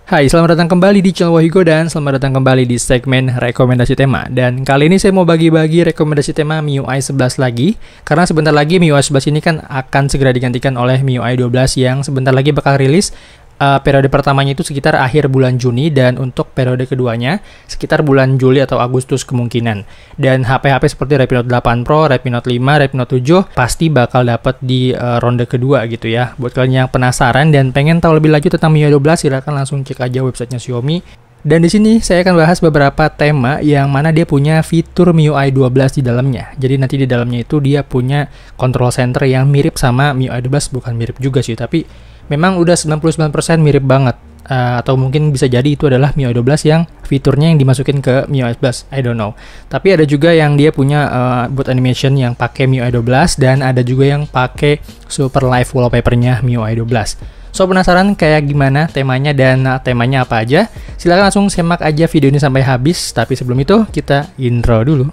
Hai, selamat datang kembali di channel Wahyugo dan selamat datang kembali di segmen rekomendasi tema. Dan kali ini saya mau bagi-bagi rekomendasi tema MIUI 11 lagi. Karena sebentar lagi MIUI 11 ini kan akan segera digantikan oleh MIUI 12 yang sebentar lagi bakal rilis. Periode pertamanya itu sekitar akhir bulan Juni dan untuk periode keduanya sekitar bulan Juli atau Agustus kemungkinan. Dan HP-HP seperti Redmi Note 8 Pro, Redmi Note 5, Redmi Note 7 pasti bakal dapat di ronde kedua gitu ya. Buat kalian yang penasaran dan pengen tahu lebih lanjut tentang MIUI 12, silahkan langsung cek aja websitenya Xiaomi. Dan di sini saya akan bahas beberapa tema yang mana dia punya fitur MIUI 12 di dalamnya. Jadi nanti di dalamnya itu dia punya control center yang mirip sama MIUI 12, bukan mirip juga sih, tapi memang udah 99% mirip banget. Atau mungkin bisa jadi itu adalah MIUI 12 yang fiturnya yang dimasukin ke MIUI 11, I don't know. Tapi ada juga yang dia punya boot animation yang pakai MIUI 12 dan ada juga yang pakai super live wallpapernya MIUI 12. So, penasaran kayak gimana temanya dan temanya apa aja? Silahkan langsung simak aja video ini sampai habis. Tapi sebelum itu kita intro dulu.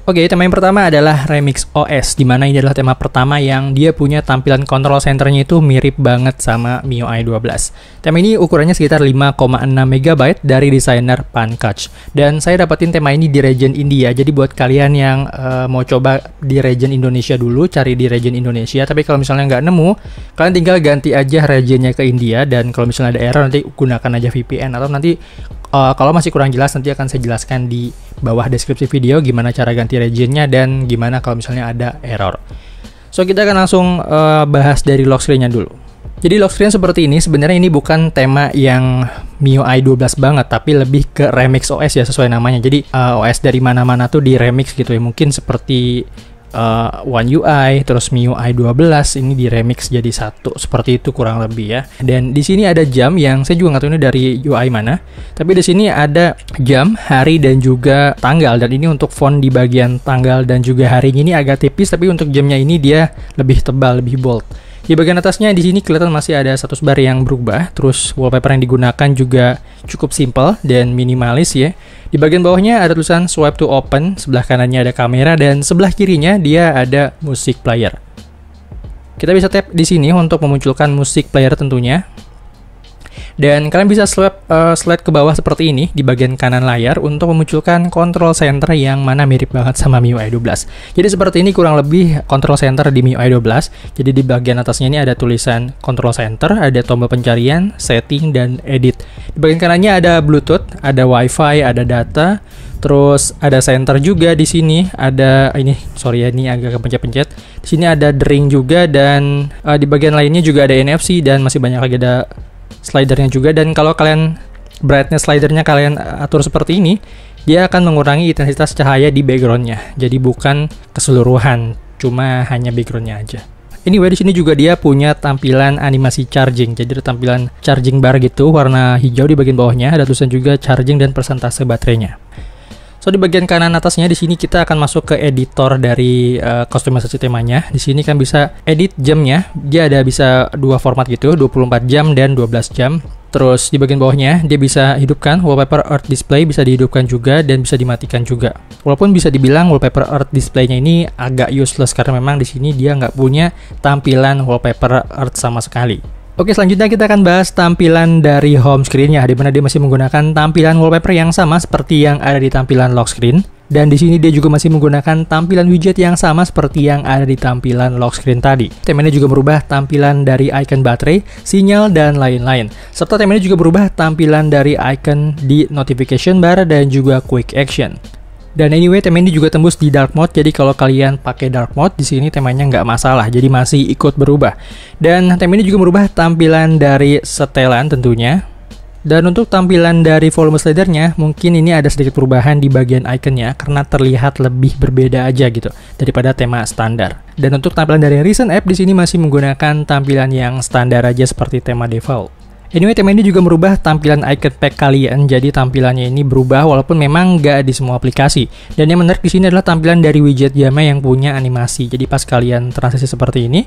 Oke, tema yang pertama adalah Remix OS, di mana ini adalah tema pertama yang dia punya tampilan control centernya itu mirip banget sama MIUI 12. Tema ini ukurannya sekitar 5,6 MB dari desainer Pankaj. Dan saya dapetin tema ini di region India, jadi buat kalian yang mau coba di region Indonesia dulu, cari di region Indonesia. Tapi kalau misalnya nggak nemu, kalian tinggal ganti aja regionnya ke India, dan kalau misalnya ada error nanti gunakan aja VPN, atau nanti kalau masih kurang jelas nanti akan saya jelaskan di bawah deskripsi video gimana cara ganti regionnya dan gimana kalau misalnya ada error. So, kita akan langsung bahas dari lock screen-nya dulu. Jadi lock screen seperti ini, sebenarnya ini bukan tema yang MIUI 12 banget, tapi lebih ke Remix OS ya, sesuai namanya. Jadi OS dari mana-mana tuh di remix gitu ya, mungkin seperti One UI, terus MIUI 12 ini di remix jadi satu, seperti itu kurang lebih ya. Dan di sini ada jam yang saya juga nggak tahu ini dari UI mana, tapi di sini ada jam, hari dan juga tanggal. Dan ini untuk font di bagian tanggal dan juga harinya ini agak tipis, tapi untuk jamnya ini dia lebih tebal, lebih bold. Di bagian atasnya di sini kelihatan masih ada status bar yang berubah, terus wallpaper yang digunakan juga cukup simple dan minimalis ya. Di bagian bawahnya ada tulisan swipe to open, sebelah kanannya ada kamera dan sebelah kirinya dia ada music player. Kita bisa tap di sini untuk memunculkan music player tentunya. Dan kalian bisa slide ke bawah seperti ini di bagian kanan layar untuk memunculkan control center yang mana mirip banget sama MIUI 12. Jadi seperti ini kurang lebih control center di MIUI 12. Jadi di bagian atasnya ini ada tulisan control center, ada tombol pencarian, setting, dan edit. Di bagian kanannya ada Bluetooth, ada Wi-Fi, ada data, terus ada center juga di sini. Ada ini agak kepencet-pencet. Di sini ada ring juga dan di bagian lainnya juga ada NFC dan masih banyak lagi, ada slidernya juga. Dan kalau kalian brightness slidernya kalian atur seperti ini, dia akan mengurangi intensitas cahaya di backgroundnya. Jadi bukan keseluruhan, cuma hanya backgroundnya aja. Anyway, di sini juga dia punya tampilan animasi charging. Jadi ada tampilan charging bar gitu, warna hijau di bagian bawahnya. Ada tulisan juga charging dan persentase baterainya. So, di bagian kanan atasnya di sini kita akan masuk ke editor dari customisasi temanya. Di sini kan bisa edit jamnya. Dia ada bisa dua format gitu, 24 jam dan 12 jam. Terus di bagian bawahnya dia bisa hidupkan wallpaper earth display, bisa dihidupkan juga dan bisa dimatikan juga. Walaupun bisa dibilang wallpaper earth display-nya ini agak useless karena memang di sini dia nggak punya tampilan wallpaper earth sama sekali. Oke, selanjutnya kita akan bahas tampilan dari home screen-nya, di mana dia masih menggunakan tampilan wallpaper yang sama seperti yang ada di tampilan lock screen. Dan di sini dia juga masih menggunakan tampilan widget yang sama seperti yang ada di tampilan lock screen tadi. Tema ini juga berubah tampilan dari icon baterai, sinyal, dan lain-lain. Serta tema ini juga berubah tampilan dari icon di notification bar dan juga quick action. Dan anyway, tema ini juga tembus di dark mode, jadi kalau kalian pakai dark mode di sini temanya nggak masalah, jadi masih ikut berubah. Dan tema ini juga merubah tampilan dari setelan tentunya. Dan untuk tampilan dari volume slidernya, mungkin ini ada sedikit perubahan di bagian iconnya karena terlihat lebih berbeda aja gitu daripada tema standar. Dan untuk tampilan dari recent app di sini masih menggunakan tampilan yang standar aja seperti tema default. Anyway, tema ini juga merubah tampilan icon pack kalian, jadi tampilannya ini berubah walaupun memang nggak di semua aplikasi. Dan yang menarik di sini adalah tampilan dari widget jamnya yang punya animasi. Jadi pas kalian transisi seperti ini,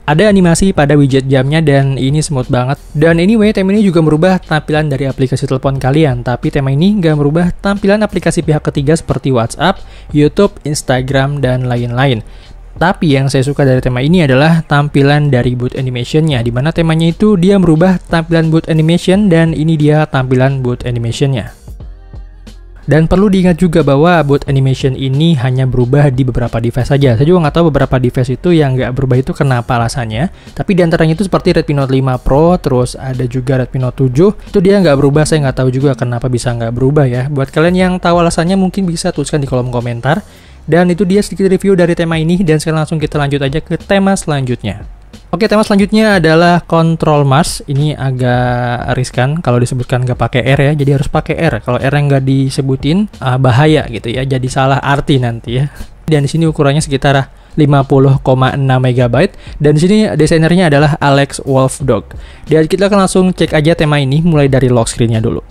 ada animasi pada widget jamnya dan ini smooth banget. Dan anyway, tema ini juga merubah tampilan dari aplikasi telepon kalian, tapi tema ini nggak merubah tampilan aplikasi pihak ketiga seperti WhatsApp, YouTube, Instagram, dan lain-lain. Tapi yang saya suka dari tema ini adalah tampilan dari boot animation-nya, di mana temanya itu dia merubah tampilan boot animation dan ini dia tampilan boot animation-nya. Dan perlu diingat juga bahwa boot animation ini hanya berubah di beberapa device saja. Saya juga nggak tahu beberapa device itu yang nggak berubah itu kenapa alasannya. Tapi diantaranya itu seperti Redmi Note 5 Pro, terus ada juga Redmi Note 7. Itu dia nggak berubah, saya nggak tahu juga kenapa bisa nggak berubah ya. Buat kalian yang tahu alasannya mungkin bisa tuliskan di kolom komentar. Dan itu dia sedikit review dari tema ini, dan sekarang langsung kita lanjut aja ke tema selanjutnya. Oke, tema selanjutnya adalah Control Mars. Ini agak riskan kalau disebutkan nggak pakai R ya, jadi harus pakai R. Kalau R yang nggak disebutin bahaya gitu ya, jadi salah arti nanti ya. Dan di sini ukurannya sekitar 50,6 MB, dan di sini desainernya adalah Alex Wolfdog. Dan kita akan langsung cek aja tema ini mulai dari lock screen-nya dulu.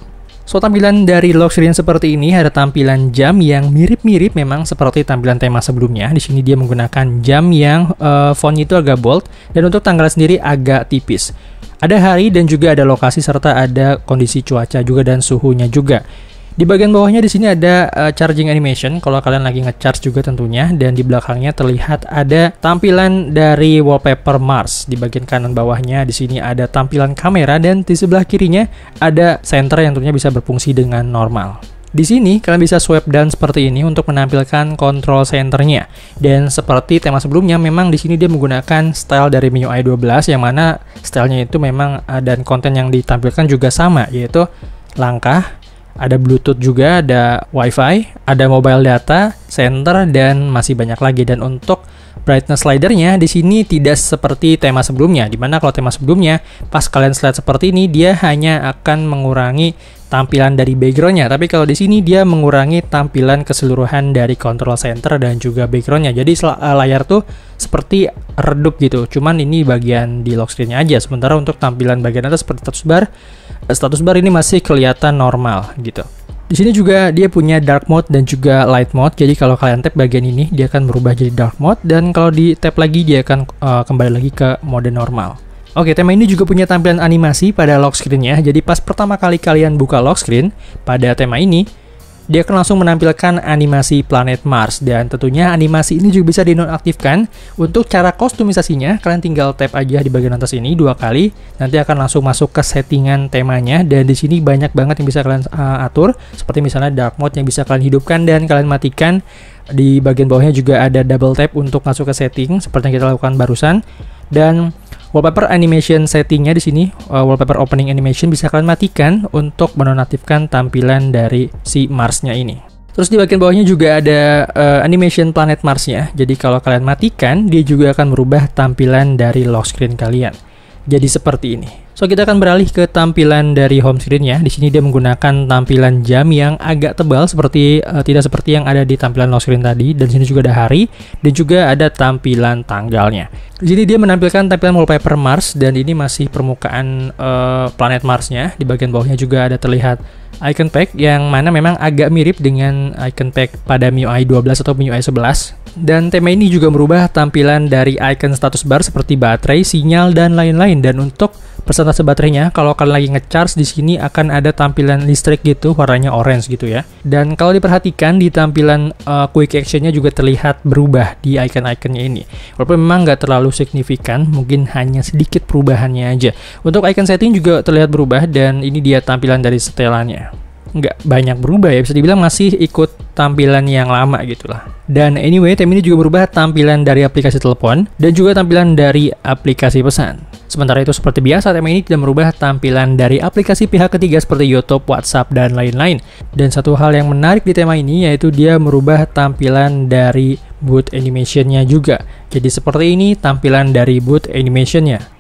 So, tampilan dari lock screen seperti ini, ada tampilan jam yang mirip-mirip memang seperti tampilan tema sebelumnya. Di sini dia menggunakan jam yang fontnya itu agak bold, dan untuk tanggal sendiri agak tipis. Ada hari dan juga ada lokasi serta ada kondisi cuaca juga dan suhunya juga. Di bagian bawahnya di sini ada charging animation kalau kalian lagi nge-charge juga tentunya, dan di belakangnya terlihat ada tampilan dari wallpaper Mars. Di bagian kanan bawahnya di sini ada tampilan kamera, dan di sebelah kirinya ada center yang tentunya bisa berfungsi dengan normal. Di sini kalian bisa swipe down seperti ini untuk menampilkan control centernya. Dan seperti tema sebelumnya, memang di sini dia menggunakan style dari MIUI 12 yang mana stylenya itu memang dan konten yang ditampilkan juga sama, yaitu langkah, ada Bluetooth juga, ada Wi-Fi, ada mobile data, center, dan masih banyak lagi. Dan untuk brightness slidernya di sini tidak seperti tema sebelumnya, dimana kalau tema sebelumnya pas kalian slide seperti ini dia hanya akan mengurangi tampilan dari backgroundnya, tapi kalau di sini dia mengurangi tampilan keseluruhan dari control center dan juga backgroundnya. Jadi layar tuh seperti redup gitu, cuman ini bagian di lock screen-nya aja. Sementara untuk tampilan bagian atas seperti status bar ini masih kelihatan normal gitu. Di sini juga dia punya dark mode dan juga light mode. Jadi kalau kalian tap bagian ini dia akan berubah jadi dark mode, dan kalau di tap lagi dia akan kembali lagi ke mode normal. Oke, tema ini juga punya tampilan animasi pada lock screen-nya. Jadi pas pertama kali kalian buka lock screen pada tema ini, dia akan langsung menampilkan animasi planet Mars, dan tentunya animasi ini juga bisa dinonaktifkan. Untuk cara kustomisasinya, kalian tinggal tap aja di bagian atas ini 2 kali, nanti akan langsung masuk ke settingan temanya, dan di sini banyak banget yang bisa kalian atur, seperti misalnya dark mode yang bisa kalian hidupkan dan kalian matikan. Di bagian bawahnya juga ada double tap untuk masuk ke setting, seperti yang kita lakukan barusan. Dan wallpaper animation settingnya di sini, wallpaper opening animation bisa kalian matikan untuk menonaktifkan tampilan dari si Mars-nya ini. Terus di bagian bawahnya juga ada animation planet Mars-nya. Jadi kalau kalian matikan, dia juga akan merubah tampilan dari lock screen kalian. Jadi seperti ini. So, kita akan beralih ke tampilan dari home screen-nya. Di sini dia menggunakan tampilan jam yang agak tebal, seperti tidak seperti yang ada di tampilan lock screen tadi. Dan di sini juga ada hari dan juga ada tampilan tanggalnya. Di sini dia menampilkan tampilan wallpaper Mars, dan ini masih permukaan planet Mars-nya. Di bagian bawahnya juga ada terlihat icon pack yang mana memang agak mirip dengan icon pack pada MIUI 12 atau MIUI 11. Dan tema ini juga merubah tampilan dari icon status bar seperti baterai, sinyal, dan lain-lain. Dan untuk persentase baterainya, kalau kalian lagi nge-charge di sini akan ada tampilan listrik gitu, warnanya orange gitu ya. Dan kalau diperhatikan di tampilan quick action-nya juga terlihat berubah di icon-iconnya ini. Walaupun memang nggak terlalu signifikan, mungkin hanya sedikit perubahannya aja. Untuk icon setting juga terlihat berubah, dan ini dia tampilan dari setelannya. Nggak banyak berubah ya, bisa dibilang masih ikut tampilan yang lama gitulah. Dan anyway, tema ini juga berubah tampilan dari aplikasi telepon dan juga tampilan dari aplikasi pesan. Sementara itu seperti biasa, tema ini tidak merubah tampilan dari aplikasi pihak ketiga seperti YouTube, WhatsApp, dan lain-lain. Dan satu hal yang menarik di tema ini yaitu dia merubah tampilan dari boot animation-nya juga. Jadi seperti ini tampilan dari boot animation-nya.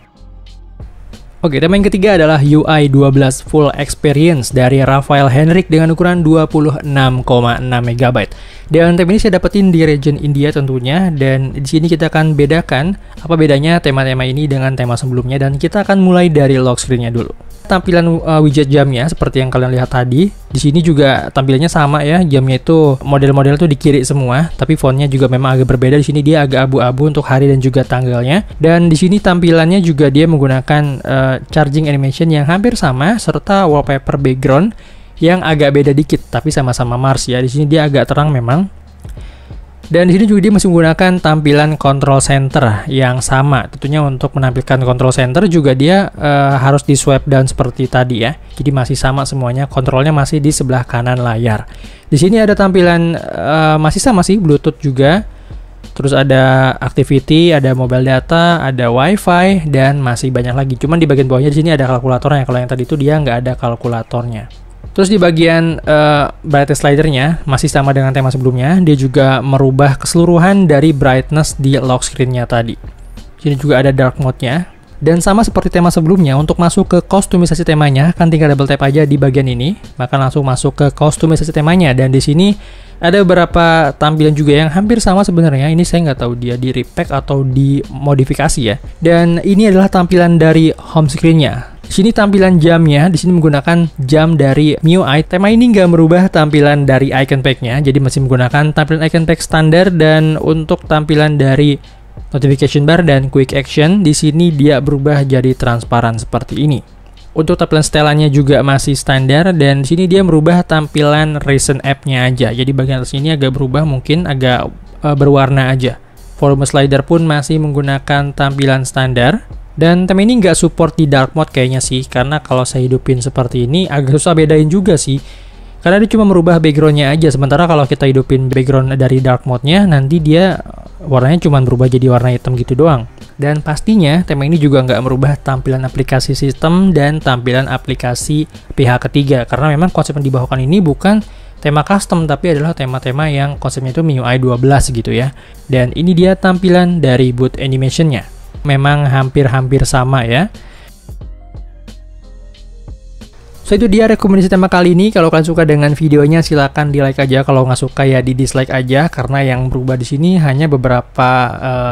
Oke, tema yang ketiga adalah UI 12 Full Experience dari Rafael Henrik dengan ukuran 26,6 MB. Dan tema ini saya dapetin di region India tentunya, dan di sini kita akan bedakan apa bedanya tema-tema ini dengan tema sebelumnya, dan kita akan mulai dari lock screen-nya dulu. Tampilan widget jamnya seperti yang kalian lihat tadi, di sini juga tampilannya sama ya, jamnya itu model-model tuh di kiri semua, tapi fontnya juga memang agak berbeda. Di sini dia agak abu-abu untuk hari dan juga tanggalnya, dan di sini tampilannya juga dia menggunakan charging animation yang hampir sama serta wallpaper background yang agak beda dikit, tapi sama-sama Mars ya. Di sini dia agak terang memang. Dan di sini juga dia masih menggunakan tampilan control center yang sama. Tentunya untuk menampilkan control center juga dia harus di swipe down seperti tadi ya. Jadi masih sama semuanya, kontrolnya masih di sebelah kanan layar. Di sini ada tampilan masih sama sih, Bluetooth juga. Terus ada activity, ada mobile data, ada WiFi, dan masih banyak lagi. Cuman di bagian bawahnya di sini ada kalkulatornya. Kalau yang tadi itu dia nggak ada kalkulatornya. Terus di bagian brightness slidernya masih sama dengan tema sebelumnya, dia juga merubah keseluruhan dari brightness di lock screen-nya tadi. Sini juga ada dark mode-nya. Dan sama seperti tema sebelumnya, untuk masuk ke kustomisasi temanya, kan tinggal double tap aja di bagian ini, maka langsung masuk ke kustomisasi temanya. Dan di sini ada beberapa tampilan juga yang hampir sama sebenarnya. Ini saya nggak tahu dia di repack atau dimodifikasi ya. Dan ini adalah tampilan dari home screen-nya. Di sini tampilan jamnya, di sini menggunakan jam dari MIUI. Tema ini nggak merubah tampilan dari icon pack-nya, jadi masih menggunakan tampilan icon pack standar. Dan untuk tampilan dari notification bar dan quick action, di sini dia berubah jadi transparan seperti ini. Untuk tampilan setelannya juga masih standar, dan di sini dia merubah tampilan recent app-nya aja. Jadi bagian atas ini agak berubah, mungkin agak berwarna aja. Volume slider pun masih menggunakan tampilan standar. Dan tema ini nggak support di dark mode kayaknya sih, karena kalau saya hidupin seperti ini agak susah bedain juga sih. Karena dia cuma merubah backgroundnya aja, sementara kalau kita hidupin background dari dark mode-nya, nanti dia warnanya cuma berubah jadi warna hitam gitu doang. Dan pastinya tema ini juga nggak merubah tampilan aplikasi sistem dan tampilan aplikasi pihak ketiga, karena memang konsep yang dibawakan ini bukan tema custom, tapi adalah tema-tema yang konsepnya itu MIUI 12 gitu ya. Dan ini dia tampilan dari boot animation-nya. Memang hampir-hampir sama ya. So itu dia rekomendasi tema kali ini. Kalau kalian suka dengan videonya silahkan di like aja. Kalau nggak suka ya di dislike aja. Karena yang berubah di sini hanya beberapa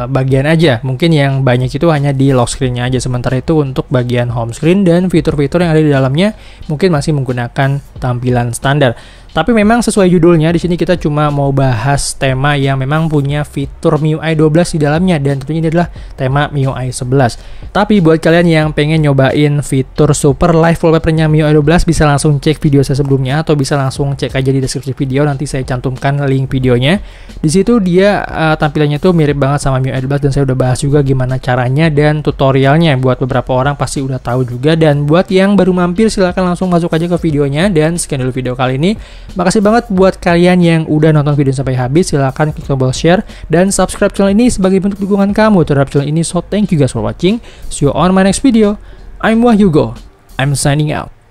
bagian aja. Mungkin yang banyak itu hanya di lock screen-nya aja. Sementara itu untuk bagian home screen dan fitur-fitur yang ada di dalamnya mungkin masih menggunakan tampilan standar. Tapi memang sesuai judulnya, di sini kita cuma mau bahas tema yang memang punya fitur MIUI 12 di dalamnya, dan tentunya ini adalah tema MIUI 11. Tapi buat kalian yang pengen nyobain fitur super live wallpaper-nya MIUI 12, bisa langsung cek video saya sebelumnya, atau bisa langsung cek aja di deskripsi video, nanti saya cantumkan link videonya. Di situ dia tampilannya tuh mirip banget sama MIUI 12, dan saya udah bahas juga gimana caranya dan tutorialnya. Buat beberapa orang pasti udah tahu juga, dan buat yang baru mampir silahkan langsung masuk aja ke videonya. Dan sekian dulu video kali ini. Makasih banget buat kalian yang udah nonton video sampai habis. Silahkan klik tombol share dan subscribe channel ini sebagai bentuk dukungan kamu terhadap channel ini. So thank you guys for watching. See you on my next video. I'm Wahyugo. I'm signing out.